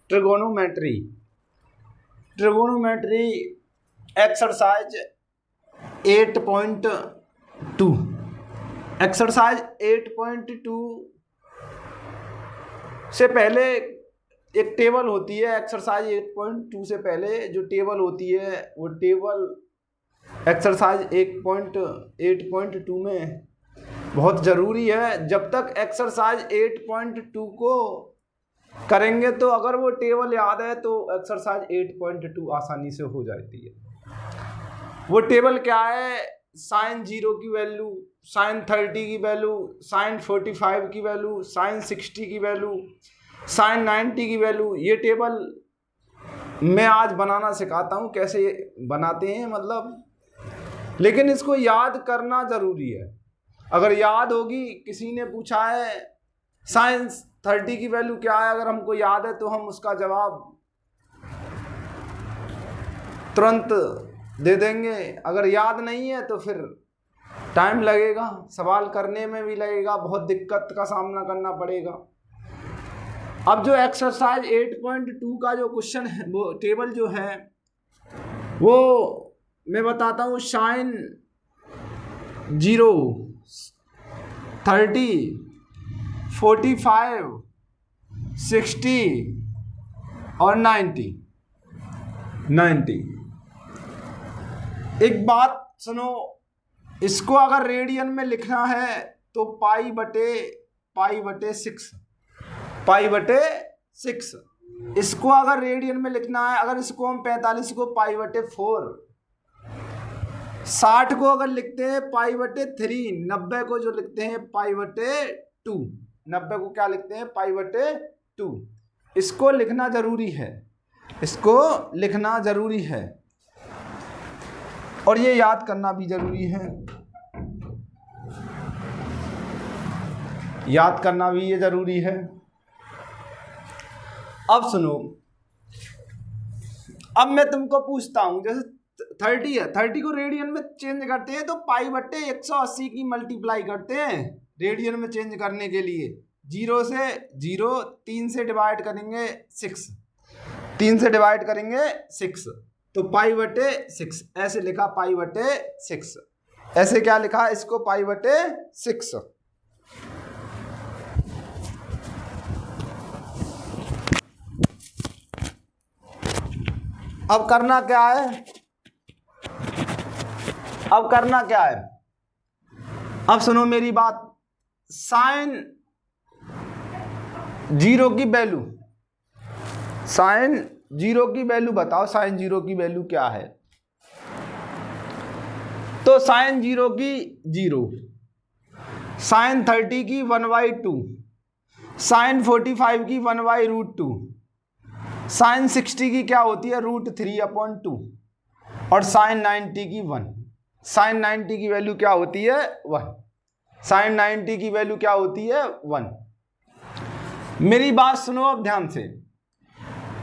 Trigonometry exercise 8.2 exercise 8.2 से पहले एक टेबल होती है। एक्सरसाइज 8.2 से पहले जो टेबल होती है वो टेबल एक्सरसाइज 8.2 में बहुत ज़रूरी है। जब तक एक्सरसाइज 8.2 को करेंगे तो अगर वो टेबल याद है तो एक्सरसाइज 8.2 आसानी से हो जाती है। वो टेबल क्या है? साइन 0 की वैल्यू, साइन 30 की वैल्यू, साइन 45 की वैल्यू, साइन 60 की वैल्यू, साइन 90 की वैल्यू। ये टेबल मैं आज बनाना सिखाता हूँ, कैसे बनाते हैं मतलब, लेकिन इसको याद करना ज़रूरी है। अगर याद होगी, किसी ने पूछा है साइन 30 की वैल्यू क्या है, अगर हमको याद है तो हम उसका जवाब तुरंत दे देंगे। अगर याद नहीं है तो फिर टाइम लगेगा, सवाल करने में भी लगेगा, बहुत दिक्कत का सामना करना पड़ेगा। अब जो एक्सरसाइज 8.2 का जो क्वेश्चन है, वो टेबल जो है वो मैं बताता हूँ। साइन 0, 30, 45, 60 और 90। एक बात सुनो, इसको अगर रेडियन में लिखना है तो पाई बटे 6। इसको अगर रेडियन में लिखना है, अगर इसको हम 45 को पाई बटे 4, 60 को अगर लिखते हैं पाई बटे 3, 90 को जो लिखते हैं पाई बटे 2, 90 को क्या लिखते हैं? पाई बटे 2। इसको लिखना जरूरी है, इसको लिखना जरूरी है और ये याद करना भी जरूरी है। याद करना भी ये जरूरी है। अब सुनो, अब मैं तुमको पूछता हूं, जैसे 30 है, 30 को रेडियन में चेंज करते हैं तो पाई बटे 180 की मल्टीप्लाई करते हैं रेडियन में चेंज करने के लिए। 0 से 0, 3 से डिवाइड करेंगे 6, 3 से डिवाइड करेंगे 6 तो पाई बटे 6। ऐसे लिखा पाई बटे 6। ऐसे क्या लिखा? इसको पाई बटे 6। अब करना क्या है? अब सुनो मेरी बात। साइन 0 की वैल्यू, साइन 0 की वैल्यू बताओ। साइन 0 की वैल्यू क्या है? तो साइन 0 की 0, साइन 30 की 1/2, साइन 45 की 1/√2, साइन 60 की क्या होती है? √3/2 और साइन 90 की 1। साइन 90 की वैल्यू क्या होती है? 1। साइन 90 की वैल्यू क्या होती है? 1। मेरी बात सुनो अब ध्यान से।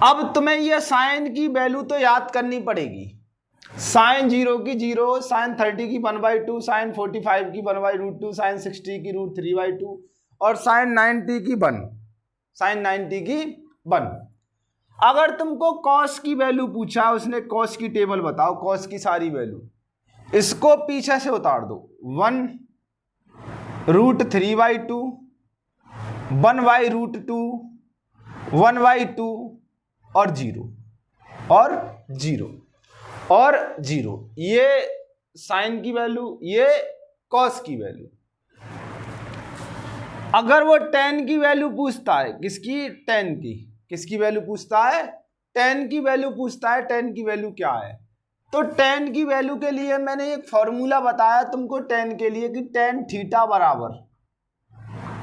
अब तुम्हें ये साइन की वैल्यू तो याद करनी पड़ेगी। साइन 0 की 0, साइन 30 की 1/2, साइन 45 की 1/√2, साइन 60 की √3/2 और साइन 90 की 1। साइन 90 की 1। अगर तुमको कॉस की वैल्यू पूछा, उसने कॉस की टेबल बताओ, कॉस की सारी वैल्यू, इसको पीछे से उतार दो। 1 √3/2, 1/√2, 1/2 और 0। ये साइन की वैल्यू, ये कॉस की वैल्यू। अगर वो tan की वैल्यू पूछता है, किसकी? tan की। किसकी वैल्यू पूछता है? tan की वैल्यू पूछता है। tan की वैल्यू क्या है? तो tan की वैल्यू के लिए मैंने एक फॉर्मूला बताया तुमको tan के लिए कि tan थीटा बराबर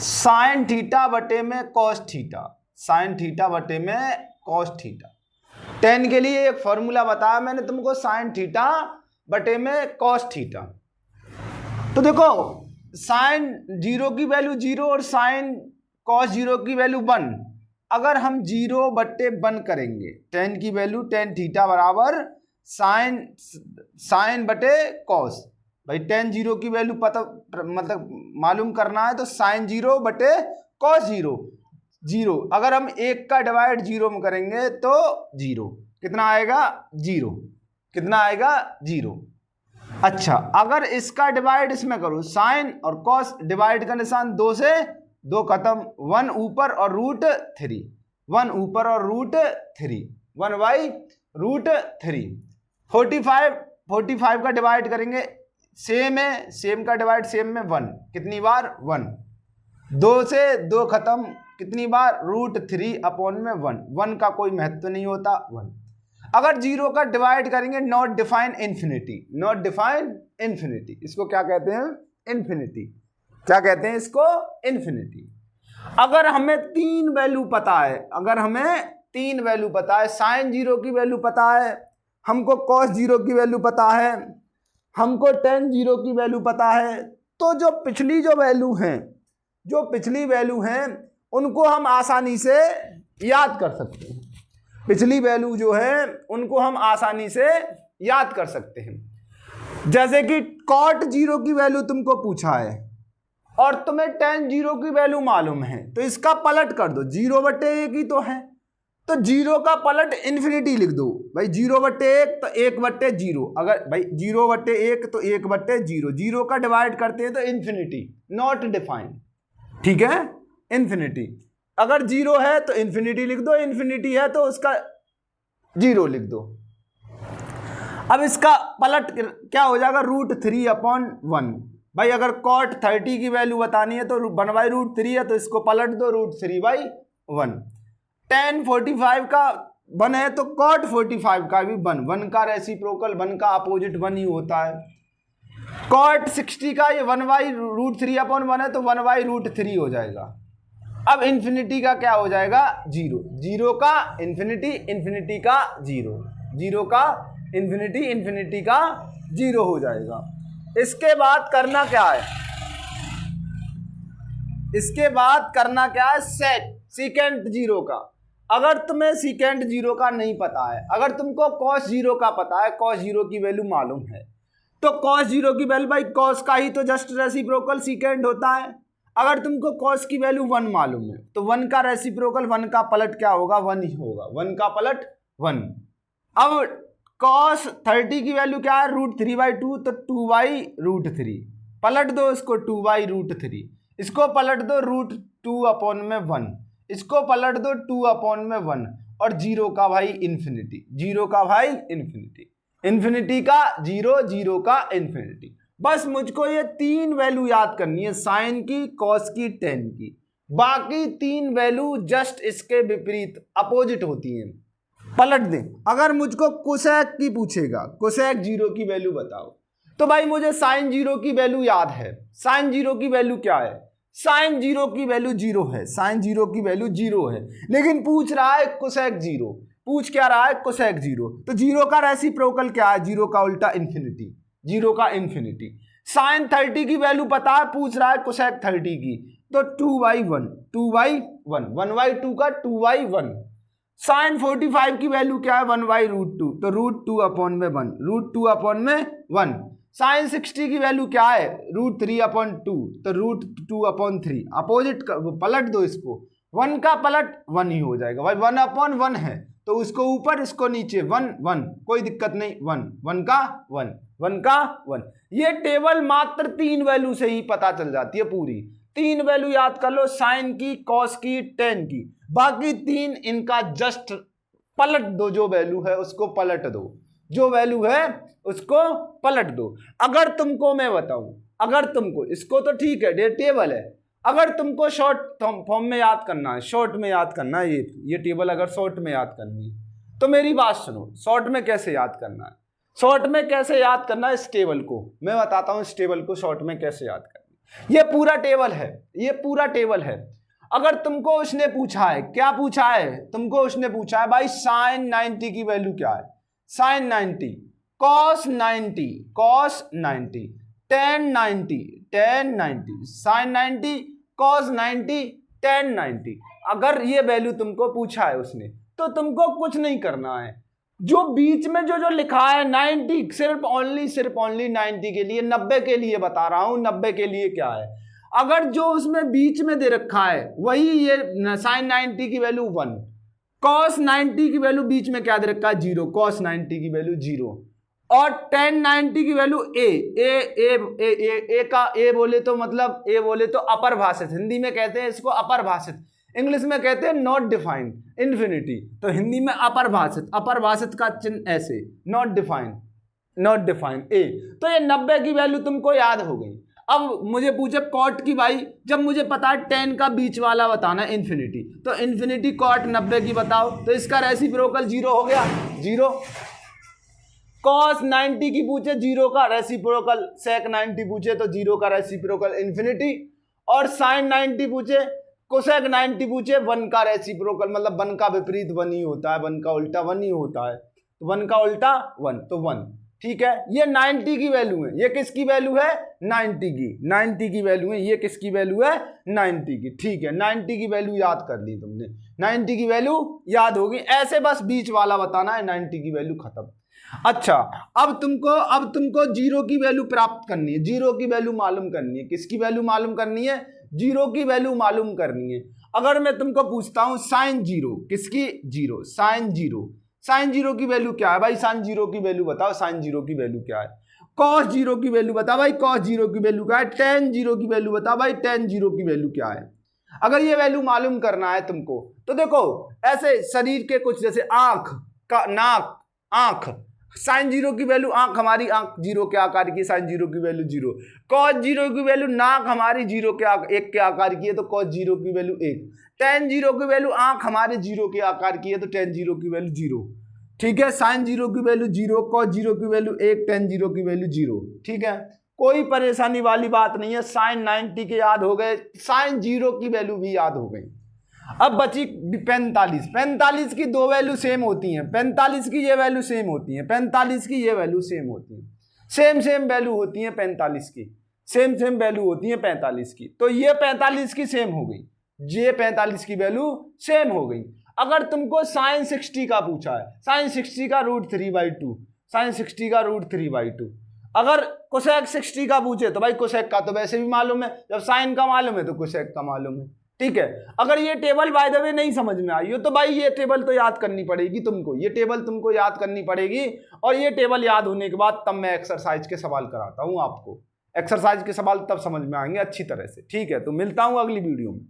साइन थीटा बटे में कॉस थीटा। साइन थीटा बटे में कॉस थीटा। tan के लिए एक फॉर्मूला बताया मैंने तुमको, साइन थीटा बटे में कॉस थीटा। तो देखो, साइन 0 की वैल्यू 0 और साइन कॉस 0 की वैल्यू 1। अगर हम 0/1 करेंगे, tan की वैल्यू tan थीटा बराबर साइन बटे कॉस। भाई tan 0 की वैल्यू पता मतलब मालूम करना है तो साइन 0 बटे कॉस 0। जीरो। अगर हम 1 का डिवाइड 0 में करेंगे तो 0, कितना आएगा 0, कितना आएगा 0। अच्छा, अगर इसका डिवाइड इसमें करूं, साइन और कॉस डिवाइड का निशान 2 से 2 खत्म, 1 ऊपर और √3, 1 ऊपर और √3, 1/√3। 45 का डिवाइड करेंगे, सेम है, सेम का डिवाइड सेम में 1, कितनी बार 1, 2 से 2 खत्म, कितनी बार √3/1, 1 का कोई महत्व नहीं होता 1। अगर 0 का डिवाइड करेंगे, not define infinity, not define infinity, इसको क्या कहते हैं इन्फिनिटी, क्या कहते हैं इसको इन्फिनिटी। अगर हमें 3 वैल्यू पता है, अगर हमें 3 वैल्यू पता है, साइन 0 की वैल्यू पता है, हमको कॉस 0 की वैल्यू पता है, हमको tan 0 की वैल्यू पता है, तो जो पिछली वैल्यू हैं, जो पिछली वैल्यू हैं उनको हम आसानी से याद कर सकते हैं, पिछली वैल्यू जो है उनको हम आसानी से याद कर सकते हैं। जैसे कि cot 0 की वैल्यू तुमको पूछा है और तुम्हें tan 0 की वैल्यू मालूम है, तो इसका पलट कर दो, 0/1 ही तो है, तो 0 का पलट इन्फिनिटी लिख दो भाई, 0/1 तो 1/0, अगर भाई 0/1 तो 1/0, 0 का डिवाइड करते हैं तो इन्फिनिटी, नॉट डिफाइंड, ठीक है इन्फिनिटी। अगर 0 है तो इन्फिनिटी लिख दो, इन्फिनिटी है तो उसका 0 लिख दो। अब इसका पलट क्या हो जाएगा, √3/1। भाई अगर cot 30 की वैल्यू बतानी है तो 1/√3 है, तो इसको पलट दो √3/1। tan 45 का 1 है तो cot 45 का भी 1, 1 का रेसिप्रोकल 1 का अपोजिट 1 ही होता है। cot 60 का ये 1/√3/1 है तो 1/√3 हो जाएगा। अब इन्फिनिटी का क्या हो जाएगा 0, 0 का इन्फिनिटी, इन्फिनिटी का 0, 0 का इन्फिनिटी, इन्फिनिटी का 0 हो जाएगा। इसके बाद करना क्या है, इसके बाद करना क्या है, सेकेंड 0 का। अगर तुम्हें सेकेंड 0 का नहीं पता है, अगर तुमको cos 0 का पता है, cos 0 की वैल्यू मालूम है, तो cos 0 की वैल्यू भाई cos का ही तो जस्ट रेसिप्रोकल सेकेंड होता है। अगर तुमको cos की वैल्यू 1 मालूम है तो 1 का रेसिप्रोकल 1 का पलट क्या होगा 1 ही होगा, 1 का पलट 1। अब cos 30 की वैल्यू क्या है √3/2, तो 2/√3, पलट दो इसको 2/√3, इसको पलट दो √2/1, इसको पलट दो 2/1 और 0 का भाई इन्फिनिटी, 0 का भाई इन्फिनिटी, इन्फिनिटी का 0, 0 का इन्फिनिटी। बस मुझको ये 3 वैल्यू याद करनी है, साइन की, कॉस की, tan की। बाकी 3 वैल्यू जस्ट इसके विपरीत अपोजिट होती हैं, पलट दें। अगर मुझको कोसेक की पूछेगा, कोसेक 0 की वैल्यू बताओ, तो भाई मुझे साइन 0 की वैल्यू याद है। साइन 0 की वैल्यू क्या है, साइन 0 की वैल्यू 0 है, साइन 0 की वैल्यू 0 है, लेकिन पूछ रहा है कोसेक 0, पूछ क्या रहा है कोसेक 0, तो 0 का रेसिप्रोकल क्या है, 0 का उल्टा इन्फिनिटी, 0 का इन्फिनिटी। साइन 30 की वैल्यू पता है, पूछ रहा है कोसेक 30 की, तो 2/1, 2/1, 1/2 का 2/1। साइन 45 की वैल्यू क्या है 1/√2, तो √2/1, √2/1। साइन 60 की वैल्यू क्या है √3/2, तो √2/3। अपोजिट पलट दो इसको, 1 का पलट 1 ही हो जाएगा भाई, 1/1 है तो उसको ऊपर इसको नीचे, 1 1 कोई दिक्कत नहीं, 1 1 का 1 1 का 1। ये टेबल मात्र 3 वैल्यू से ही पता चल जाती है पूरी। 3 वैल्यू याद कर लो, साइन की, कॉस की, tan की। बाकी 3 इनका जस्ट पलट दो, जो वैल्यू है उसको पलट दो, जो वैल्यू है उसको पलट दो। अगर तुमको मैं बताऊं, अगर तुमको इसको तो ठीक है, ये टेबल है, अगर तुमको शॉर्ट फॉर्म में याद करना है, शॉर्ट में याद करना है, ये टेबल अगर शॉर्ट में याद करनी है तो मेरी बात सुनो, शॉर्ट में कैसे याद करना है, शॉर्ट में कैसे याद करना है, इस टेबल को मैं बताता हूं, इस टेबल को शॉर्ट में कैसे याद करना है। ये पूरा टेबल है, ये पूरा टेबल है। अगर तुमको उसने पूछा है, क्या पूछा है तुमको, उसने पूछा है भाई साइन 90 की वैल्यू क्या है, sign 90, cos 90, cos 90, tan 90, tan 90, sin 90, cos 90, tan 90। अगर ये वैल्यू तुमको पूछा है उसने, तो तुमको कुछ नहीं करना है, जो बीच में जो लिखा है 90, सिर्फ ओनली 90 के लिए, 90 के लिए बता रहा हूं, 90 के लिए क्या है, अगर जो उसमें बीच में दे रखा है वही ये साइन 90 की वैल्यू 1, कॉस 90 की वैल्यू बीच में क्या दे रखा है 0, कॉस 90 की वैल्यू 0, और tan 90 की वैल्यू ए बोले तो मतलब ए बोले तो अपरिभाषित, हिंदी में कहते हैं इसको अपरिभाषित, इंग्लिश में कहते हैं नॉट डिफाइंड, इन्फिनिटी, तो हिंदी में अपरिभाषित, अपरिभाषित का चिन्ह ऐसे नॉट डिफाइंड, नॉट डिफाइंड ए। तो ये 90 की वैल्यू तुमको याद हो गई। अब मुझे पूछे कॉट की भाई, जब मुझे पता है tan का बीच वाला बताना है इन्फिनिटी, तो इन्फिनिटी कॉट 90 की बताओ, तो इसका रेसिप्रोकल 0 हो गया 0। कॉस 90 की पूछे 0 का रेसिप्रोकल, सेक 90 पूछे तो 0 का रेसिप्रोकल इन्फिनिटी, और साइन 90 पूछे, कोसेक 90 पूछे 1 का रेसिप्रोकल, मतलब 1 का विपरीत 1 ही होता है, 1 का उल्टा 1 ही होता है, तो 1 का उल्टा 1, तो 1। ठीक है, ये 90 की वैल्यू है, ये किसकी वैल्यू है 90 की, 90 की वैल्यू है, ये किसकी वैल्यू है 90 की। ठीक है, 90 की वैल्यू याद कर ली तुमने, 90 की वैल्यू याद होगी, ऐसे बस बीच वाला बताना है, 90 की वैल्यू खत्म। अच्छा, अब तुमको 0 की वैल्यू प्राप्त करनी है, 0 की वैल्यू मालूम करनी है, किसकी वैल्यू मालूम करनी है 0 की वैल्यू मालूम करनी है। अगर मैं तुमको पूछता हूं साइन 0, किसकी 0, साइन 0, साइन 0 की वैल्यू क्या है भाई, साइन 0 की वैल्यू बताओ, साइन 0 की वैल्यू क्या है, कॉस 0 की वैल्यू बताओ भाई, कॉस 0 की वैल्यू क्या है, टेन 0 की वैल्यू बताओ भाई, टेन 0 की वैल्यू क्या है। अगर ये वैल्यू मालूम करना है तुमको, तो देखो ऐसे शरीर के कुछ, जैसे आंख का, नाक, आंख, साइन 0 की वैल्यू, आंख हमारी आंख 0 के आकार की, साइन 0 की वैल्यू 0, कॉस 0 की वैल्यू, नाक हमारी 0 के 1 के आकार की है, तो कॉस 0 की वैल्यू 1, टेन 0 की वैल्यू, आंख हमारे 0 के आकार की है, तो टेन 0 की वैल्यू 0। ठीक है, साइन 0 की वैल्यू 0, कॉस 0 की वैल्यू 1, टेन 0 की वैल्यू 0। ठीक है, कोई परेशानी वाली बात नहीं है, साइन 90 के याद हो गए, साइन 0 की वैल्यू भी याद हो गई। अब बची 45, 45 की दो वैल्यू सेम होती हैं, 45 की ये वैल्यू सेम होती है, 45 की ये वैल्यू सेम होती है, सेम वैल्यू होती है 45 की, सेम वैल्यू होती है 45 की, तो ये 45 की सेम हो गई, ये 45 की वैल्यू सेम हो गई। अगर तुमको साइन 60 का पूछा है, साइन 60 का √3/2, साइन 60 का √3/2, अगर कोसेक 60 का पूछे तो भाई कोसेक का तो वैसे भी मालूम है, जब साइन का मालूम है तो कोसेक का मालूम है। ठीक है, अगर ये टेबल बाय द वे नहीं समझ में आई हो तो भाई ये टेबल तो याद करनी पड़ेगी तुमको, ये टेबल तुमको याद करनी पड़ेगी, और ये टेबल याद होने के बाद तब मैं एक्सरसाइज के सवाल कराता हूं आपको, एक्सरसाइज के सवाल तब समझ में आएंगे अच्छी तरह से। ठीक है, तो मिलता हूं अगली वीडियो में।